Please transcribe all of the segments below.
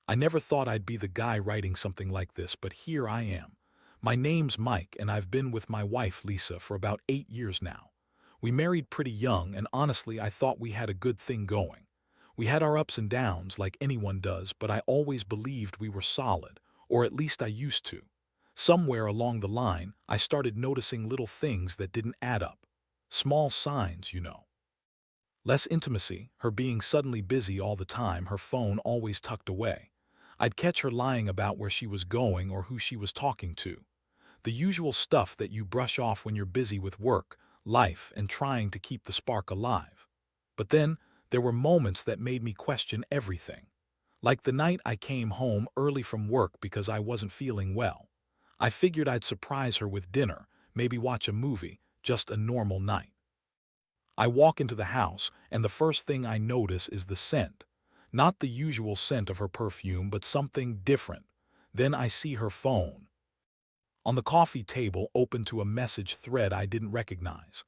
I never thought I'd be the guy writing something like this, but here I am. My name's Mike, and I've been with my wife, Lisa, for about 8 years now. We married pretty young, and honestly, I thought we had a good thing going. We had our ups and downs, like anyone does, but I always believed we were solid, or at least I used to. Somewhere along the line, I started noticing little things that didn't add up. Small signs, you know. Less intimacy, her being suddenly busy all the time, her phone always tucked away. I'd catch her lying about where she was going or who she was talking to. The usual stuff that you brush off when you're busy with work, life, and trying to keep the spark alive. But then, there were moments that made me question everything. Like the night I came home early from work because I wasn't feeling well. I figured I'd surprise her with dinner, maybe watch a movie, just a normal night. I walk into the house, and the first thing I notice is the scent. Not the usual scent of her perfume, but something different. Then I see her phone. On the coffee table, open to a message thread I didn't recognize.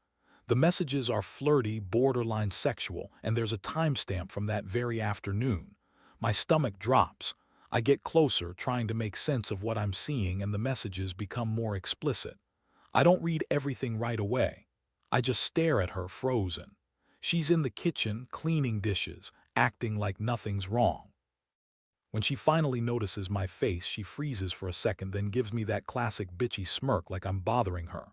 The messages are flirty, borderline sexual, and there's a timestamp from that very afternoon. My stomach drops. I get closer, trying to make sense of what I'm seeing, and the messages become more explicit. I don't read everything right away. I just stare at her, frozen. She's in the kitchen, cleaning dishes, acting like nothing's wrong. When she finally notices my face, she freezes for a second, then gives me that classic bitchy smirk like I'm bothering her.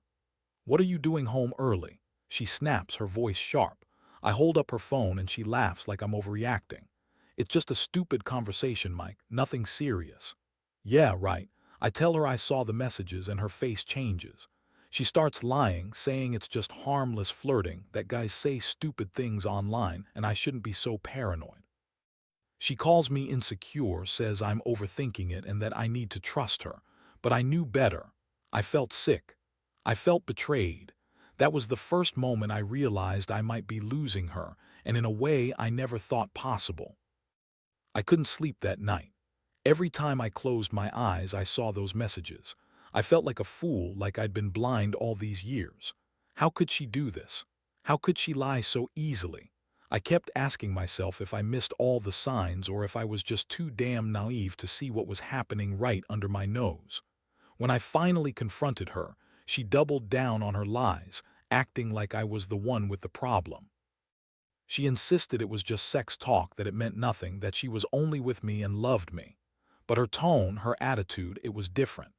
"What are you doing home early?" She snaps, her voice sharp. I hold up her phone and she laughs like I'm overreacting. "It's just a stupid conversation, Mike, nothing serious." "Yeah, right." I tell her I saw the messages and her face changes. She starts lying, saying it's just harmless flirting, that guys say stupid things online and I shouldn't be so paranoid. She calls me insecure, says I'm overthinking it and that I need to trust her. But I knew better. I felt sick. I felt betrayed. That was the first moment I realized I might be losing her, and in a way I never thought possible. I couldn't sleep that night. Every time I closed my eyes, I saw those messages. I felt like a fool, like I'd been blind all these years. How could she do this? How could she lie so easily? I kept asking myself if I missed all the signs or if I was just too damn naive to see what was happening right under my nose. When I finally confronted her, she doubled down on her lies, acting like I was the one with the problem. She insisted it was just sex talk, that it meant nothing, that she was only with me and loved me. But her tone, her attitude, it was different.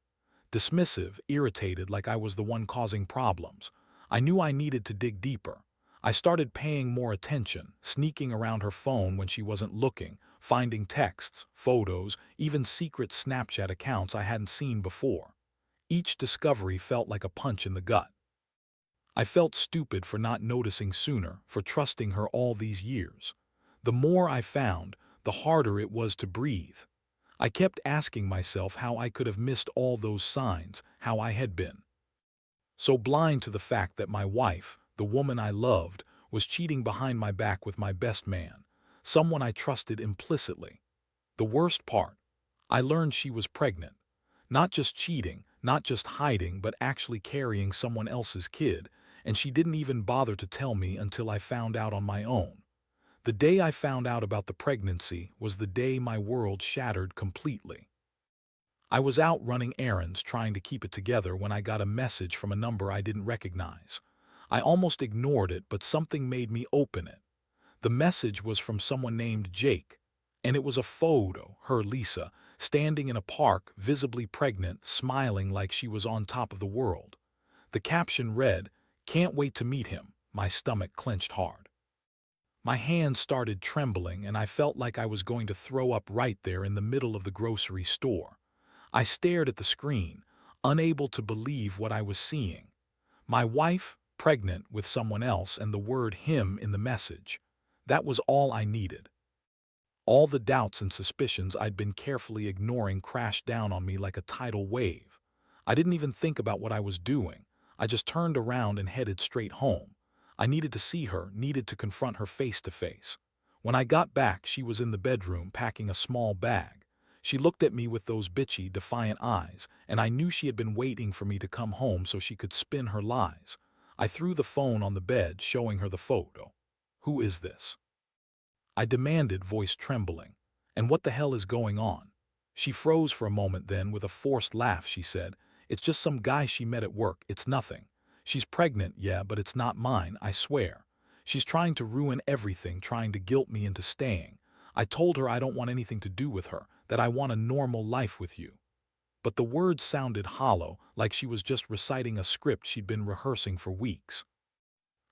Dismissive, irritated, like I was the one causing problems. I knew I needed to dig deeper. I started paying more attention, sneaking around her phone when she wasn't looking, finding texts, photos, even secret Snapchat accounts I hadn't seen before. Each discovery felt like a punch in the gut. I felt stupid for not noticing sooner, for trusting her all these years. The more I found, the harder it was to breathe. I kept asking myself how I could have missed all those signs, how I had been so blind to the fact that my wife, the woman I loved, was cheating behind my back with my best man, someone I trusted implicitly. The worst part, I learned she was pregnant. Not just cheating, not just hiding, but actually carrying someone else's kid, and she didn't even bother to tell me until I found out on my own. The day I found out about the pregnancy was the day my world shattered completely. I was out running errands trying to keep it together when I got a message from a number I didn't recognize. I almost ignored it, but something made me open it. The message was from someone named Jake, and it was a photo, her, Lisa, standing in a park, visibly pregnant, smiling like she was on top of the world. The caption read, "Can't wait to meet him." My stomach clenched hard. My hands started trembling, and I felt like I was going to throw up right there in the middle of the grocery store. I stared at the screen, unable to believe what I was seeing. My wife, pregnant with someone else, and the word him in the message. That was all I needed. All the doubts and suspicions I'd been carefully ignoring crashed down on me like a tidal wave. I didn't even think about what I was doing. I just turned around and headed straight home. I needed to see her, needed to confront her face to face. When I got back, she was in the bedroom packing a small bag. She looked at me with those bitchy, defiant eyes, and I knew she had been waiting for me to come home so she could spin her lies. I threw the phone on the bed, showing her the photo. "Who is this?" I demanded, voice trembling. And what the hell is going on? She froze for a moment, then, with a forced laugh, she said, "It's just some guy she met at work. It's nothing. She's pregnant, yeah, but it's not mine, I swear. She's trying to ruin everything, trying to guilt me into staying. I told her I don't want anything to do with her, that I want a normal life with you." But the words sounded hollow, like she was just reciting a script she'd been rehearsing for weeks.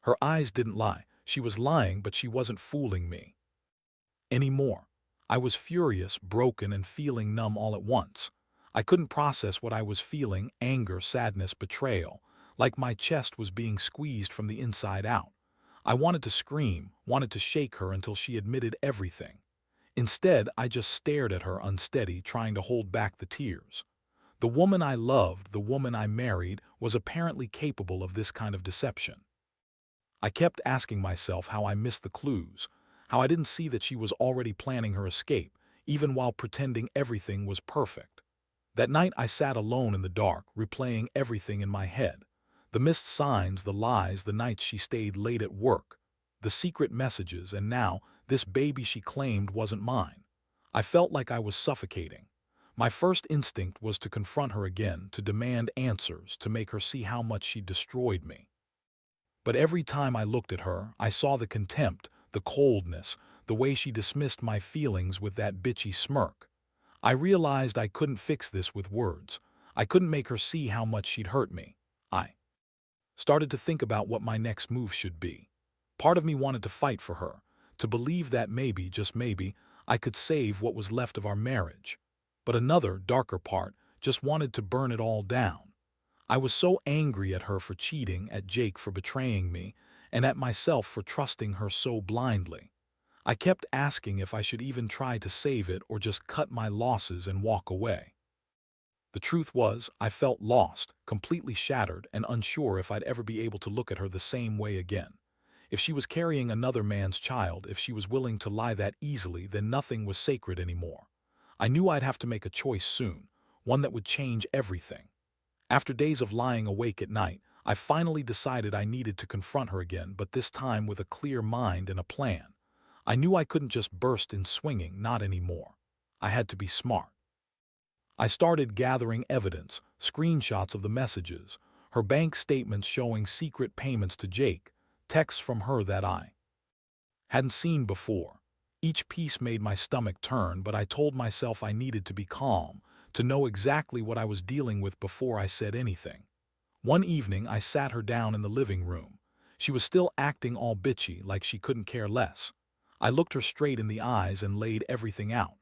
Her eyes didn't lie. She was lying, but she wasn't fooling me anymore. I was furious, broken, and feeling numb all at once. I couldn't process what I was feeling: anger, sadness, betrayal, like my chest was being squeezed from the inside out. I wanted to scream, wanted to shake her until she admitted everything. Instead, I just stared at her, unsteady, trying to hold back the tears. The woman I loved, the woman I married, was apparently capable of this kind of deception. I kept asking myself how I missed the clues, how I didn't see that she was already planning her escape, even while pretending everything was perfect. That night I sat alone in the dark, replaying everything in my head. The missed signs, the lies, the nights she stayed late at work, the secret messages, and now this baby she claimed wasn't mine. I felt like I was suffocating. My first instinct was to confront her again, to demand answers, to make her see how much she destroyed me. But every time I looked at her, I saw the contempt, the coldness, the way she dismissed my feelings with that bitchy smirk. I realized I couldn't fix this with words. I couldn't make her see how much she'd hurt me. I started to think about what my next move should be. Part of me wanted to fight for her, to believe that maybe, just maybe, I could save what was left of our marriage. But another, darker part, just wanted to burn it all down. I was so angry at her for cheating, at Jake for betraying me, and at myself for trusting her so blindly. I kept asking if I should even try to save it or just cut my losses and walk away. The truth was, I felt lost, completely shattered, and unsure if I'd ever be able to look at her the same way again. If she was carrying another man's child, if she was willing to lie that easily, then nothing was sacred anymore. I knew I'd have to make a choice soon, one that would change everything. After days of lying awake at night, I finally decided I needed to confront her again, but this time with a clear mind and a plan. I knew I couldn't just burst in swinging, not anymore. I had to be smart. I started gathering evidence, screenshots of the messages, her bank statements showing secret payments to Jake, texts from her that I hadn't seen before. Each piece made my stomach turn, but I told myself I needed to be calm, to know exactly what I was dealing with before I said anything. One evening, I sat her down in the living room. She was still acting all bitchy, like she couldn't care less. I looked her straight in the eyes and laid everything out.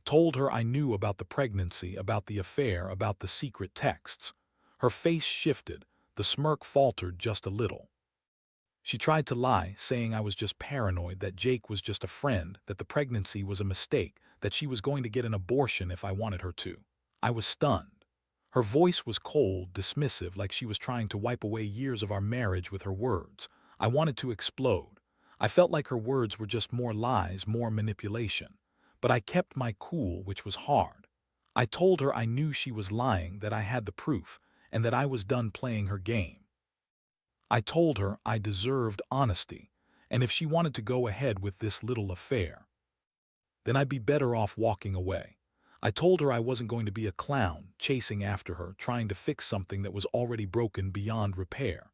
Told her I knew about the pregnancy, about the affair, about the secret texts. Her face shifted, the smirk faltered just a little. She tried to lie, saying I was just paranoid, that Jake was just a friend, that the pregnancy was a mistake, that she was going to get an abortion if I wanted her to. I was stunned. Her voice was cold, dismissive, like she was trying to wipe away years of our marriage with her words. I wanted to explode. I felt like her words were just more lies, more manipulation. But I kept my cool, which was hard. I told her I knew she was lying, that I had the proof, and that I was done playing her game. I told her I deserved honesty, and if she wanted to go ahead with this little affair, then I'd be better off walking away. I told her I wasn't going to be a clown, chasing after her, trying to fix something that was already broken beyond repair.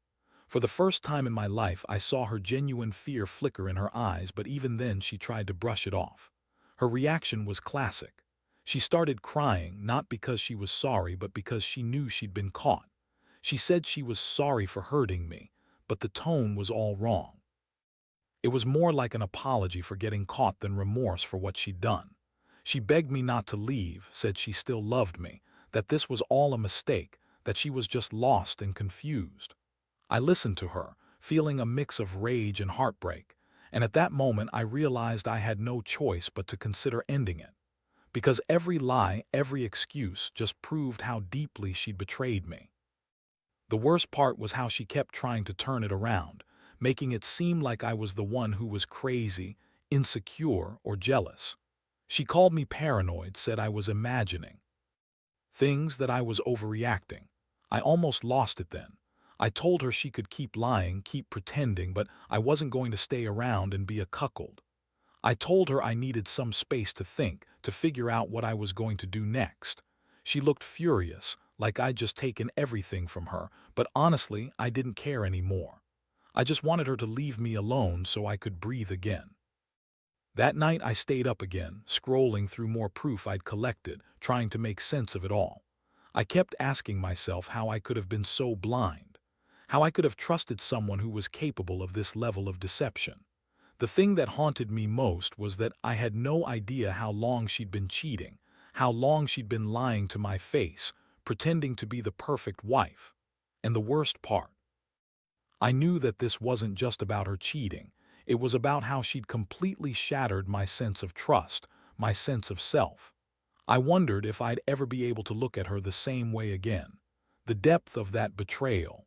For the first time in my life, I saw her genuine fear flicker in her eyes, but even then she tried to brush it off. Her reaction was classic. She started crying, not because she was sorry, but because she knew she'd been caught. She said she was sorry for hurting me, but the tone was all wrong. It was more like an apology for getting caught than remorse for what she'd done. She begged me not to leave, said she still loved me, that this was all a mistake, that she was just lost and confused. I listened to her, feeling a mix of rage and heartbreak, and at that moment I realized I had no choice but to consider ending it. Because every lie, every excuse just proved how deeply she'd betrayed me. The worst part was how she kept trying to turn it around, making it seem like I was the one who was crazy, insecure, or jealous. She called me paranoid, said I was imagining things, that I was overreacting. I almost lost it then. I told her she could keep lying, keep pretending, but I wasn't going to stay around and be a cuckold. I told her I needed some space to think, to figure out what I was going to do next. She looked furious, like I'd just taken everything from her, but honestly, I didn't care anymore. I just wanted her to leave me alone so I could breathe again. That night I stayed up again, scrolling through more proof I'd collected, trying to make sense of it all. I kept asking myself how I could have been so blind, how I could have trusted someone who was capable of this level of deception. The thing that haunted me most was that I had no idea how long she'd been cheating, how long she'd been lying to my face, pretending to be the perfect wife. And the worst part, I knew that this wasn't just about her cheating. It was about how she'd completely shattered my sense of trust, my sense of self. I wondered if I'd ever be able to look at her the same way again. The depth of that betrayal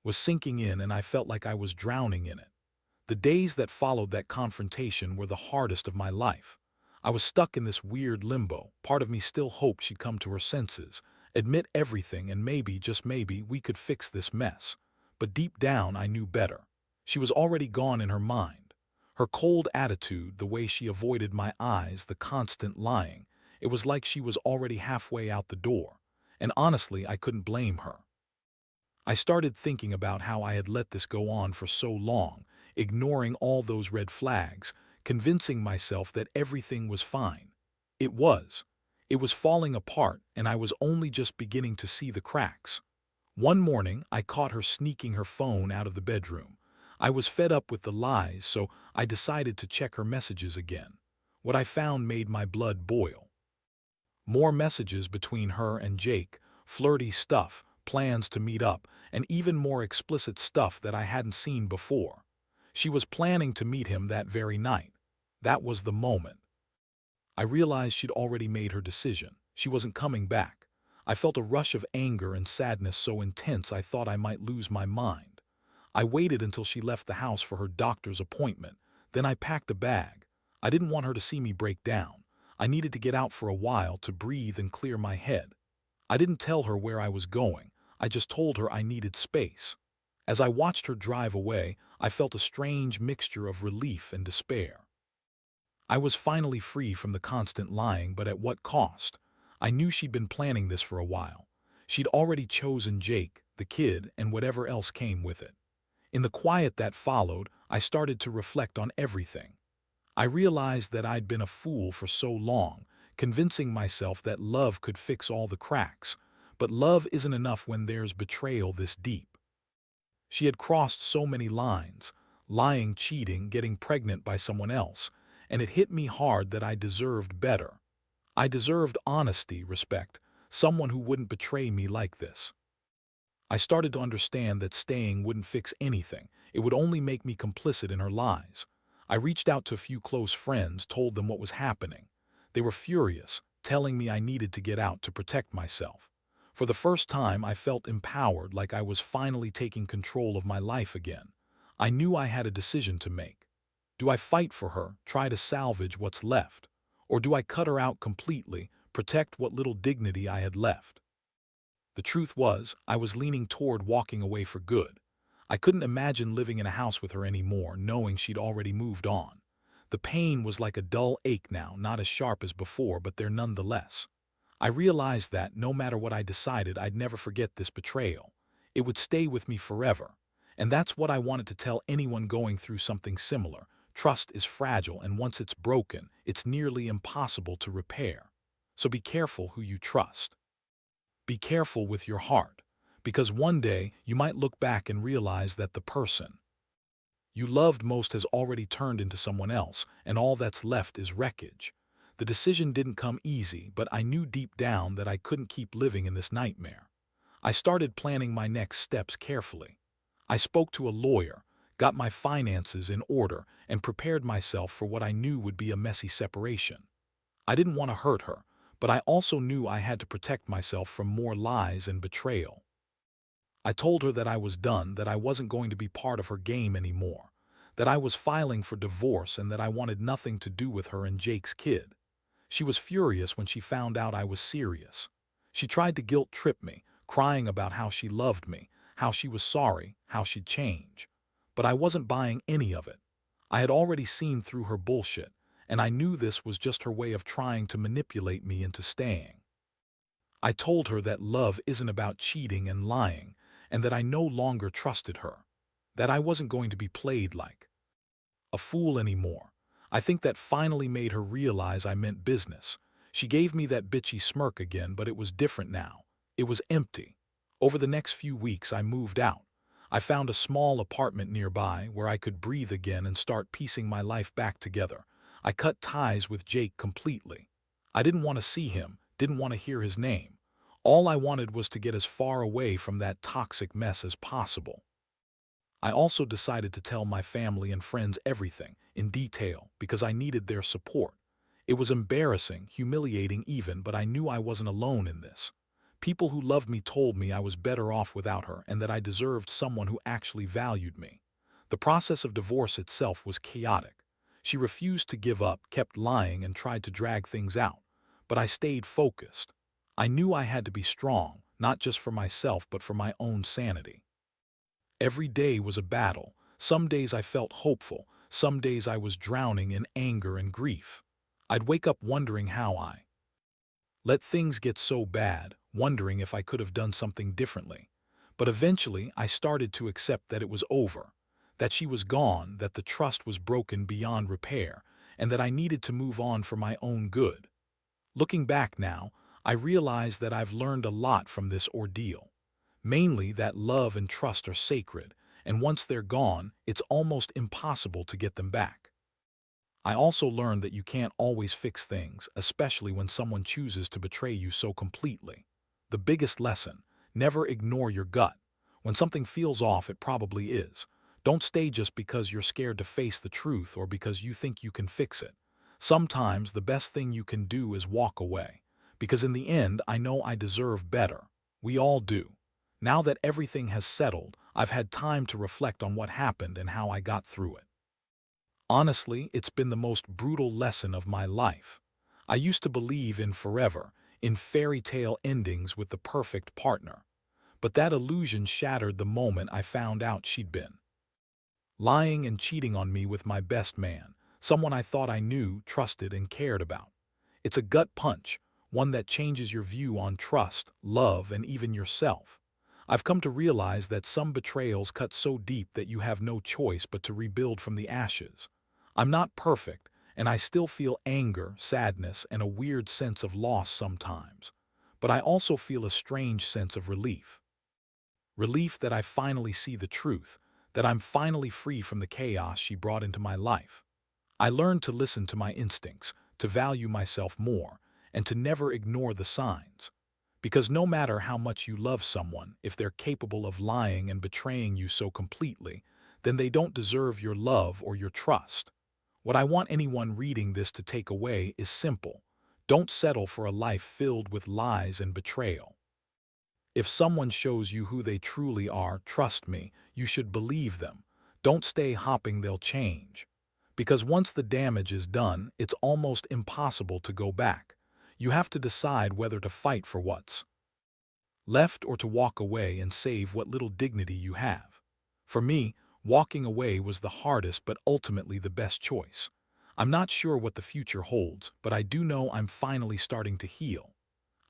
was sinking in, and I felt like I was drowning in it. The days that followed that confrontation were the hardest of my life. I was stuck in this weird limbo. Part of me still hoped she'd come to her senses, admit everything, and maybe, just maybe, we could fix this mess. But deep down, I knew better. She was already gone in her mind. Her cold attitude, the way she avoided my eyes, the constant lying, it was like she was already halfway out the door. And honestly, I couldn't blame her. I started thinking about how I had let this go on for so long, ignoring all those red flags, convincing myself that everything was fine. It was. It was falling apart, and I was only just beginning to see the cracks. One morning, I caught her sneaking her phone out of the bedroom. I was fed up with the lies, so I decided to check her messages again. What I found made my blood boil. More messages between her and Jake, flirty stuff, plans to meet up, and even more explicit stuff that I hadn't seen before. She was planning to meet him that very night. That was the moment I realized she'd already made her decision. She wasn't coming back. I felt a rush of anger and sadness so intense I thought I might lose my mind. I waited until she left the house for her doctor's appointment. Then I packed a bag. I didn't want her to see me break down. I needed to get out for a while to breathe and clear my head. I didn't tell her where I was going. I just told her I needed space. As I watched her drive away, I felt a strange mixture of relief and despair. I was finally free from the constant lying, but at what cost? I knew she'd been planning this for a while. She'd already chosen Jake, the kid, and whatever else came with it. In the quiet that followed, I started to reflect on everything. I realized that I'd been a fool for so long, convincing myself that love could fix all the cracks. But love isn't enough when there's betrayal this deep. She had crossed so many lines, lying, cheating, getting pregnant by someone else, and it hit me hard that I deserved better. I deserved honesty, respect, someone who wouldn't betray me like this. I started to understand that staying wouldn't fix anything. It would only make me complicit in her lies. I reached out to a few close friends, told them what was happening. They were furious, telling me I needed to get out to protect myself. For the first time, I felt empowered, like I was finally taking control of my life again. I knew I had a decision to make. Do I fight for her, try to salvage what's left? Or do I cut her out completely, protect what little dignity I had left? The truth was, I was leaning toward walking away for good. I couldn't imagine living in a house with her anymore, knowing she'd already moved on. The pain was like a dull ache now, not as sharp as before, but there nonetheless. I realized that, no matter what I decided, I'd never forget this betrayal. It would stay with me forever. And that's what I wanted to tell anyone going through something similar. Trust is fragile, and once it's broken, it's nearly impossible to repair. So be careful who you trust. Be careful with your heart, because one day you might look back and realize that the person you loved most has already turned into someone else, and all that's left is wreckage. The decision didn't come easy, but I knew deep down that I couldn't keep living in this nightmare. I started planning my next steps carefully. I spoke to a lawyer, got my finances in order, and prepared myself for what I knew would be a messy separation. I didn't want to hurt her, but I also knew I had to protect myself from more lies and betrayal. I told her that I was done, that I wasn't going to be part of her game anymore, that I was filing for divorce, and that I wanted nothing to do with her and Jake's kid. She was furious when she found out I was serious. She tried to guilt-trip me, crying about how she loved me, how she was sorry, how she'd change. But I wasn't buying any of it. I had already seen through her bullshit, and I knew this was just her way of trying to manipulate me into staying. I told her that love isn't about cheating and lying, and that I no longer trusted her, that I wasn't going to be played like a fool anymore. I think that finally made her realize I meant business. She gave me that bitchy smirk again, but it was different now. It was empty. Over the next few weeks, I moved out. I found a small apartment nearby where I could breathe again and start piecing my life back together. I cut ties with Jake completely. I didn't want to see him, didn't want to hear his name. All I wanted was to get as far away from that toxic mess as possible. I also decided to tell my family and friends everything, in detail, because I needed their support. It was embarrassing, humiliating even, but I knew I wasn't alone in this. People who loved me told me I was better off without her and that I deserved someone who actually valued me. The process of divorce itself was chaotic. She refused to give up, kept lying, and tried to drag things out. But I stayed focused. I knew I had to be strong, not just for myself but for my own sanity. Every day was a battle. Some days I felt hopeful. Some days I was drowning in anger and grief. I'd wake up wondering how I let things get so bad, wondering if I could have done something differently. But eventually I started to accept that it was over, that she was gone, that the trust was broken beyond repair, and that I needed to move on for my own good. Looking back now, I realize that I've learned a lot from this ordeal. Mainly that love and trust are sacred, and once they're gone, it's almost impossible to get them back. I also learned that you can't always fix things, especially when someone chooses to betray you so completely. The biggest lesson: never ignore your gut. When something feels off, it probably is. Don't stay just because you're scared to face the truth or because you think you can fix it. Sometimes the best thing you can do is walk away. Because in the end, I know I deserve better. We all do. Now that everything has settled, I've had time to reflect on what happened and how I got through it. Honestly, it's been the most brutal lesson of my life. I used to believe in forever, in fairy tale endings with the perfect partner. But that illusion shattered the moment I found out she'd been lying and cheating on me with my best man, someone I thought I knew, trusted, and cared about. It's a gut punch, one that changes your view on trust, love, and even yourself. I've come to realize that some betrayals cut so deep that you have no choice but to rebuild from the ashes. I'm not perfect, and I still feel anger, sadness, and a weird sense of loss sometimes. But I also feel a strange sense of relief. Relief that I finally see the truth, that I'm finally free from the chaos she brought into my life. I learned to listen to my instincts, to value myself more, and to never ignore the signs. Because no matter how much you love someone, if they're capable of lying and betraying you so completely, then they don't deserve your love or your trust. What I want anyone reading this to take away is simple. Don't settle for a life filled with lies and betrayal. If someone shows you who they truly are, trust me, you should believe them. Don't stay hoping they'll change. Because once the damage is done, it's almost impossible to go back. You have to decide whether to fight for what's left or to walk away and save what little dignity you have. For me, walking away was the hardest but ultimately the best choice. I'm not sure what the future holds, but I do know I'm finally starting to heal.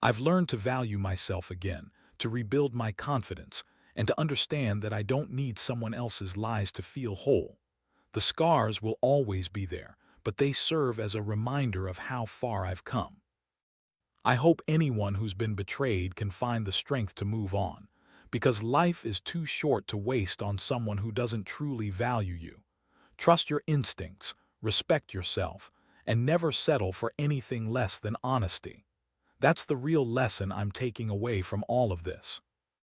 I've learned to value myself again, to rebuild my confidence, and to understand that I don't need someone else's lies to feel whole. The scars will always be there, but they serve as a reminder of how far I've come. I hope anyone who's been betrayed can find the strength to move on, because life is too short to waste on someone who doesn't truly value you. Trust your instincts, respect yourself, and never settle for anything less than honesty. That's the real lesson I'm taking away from all of this.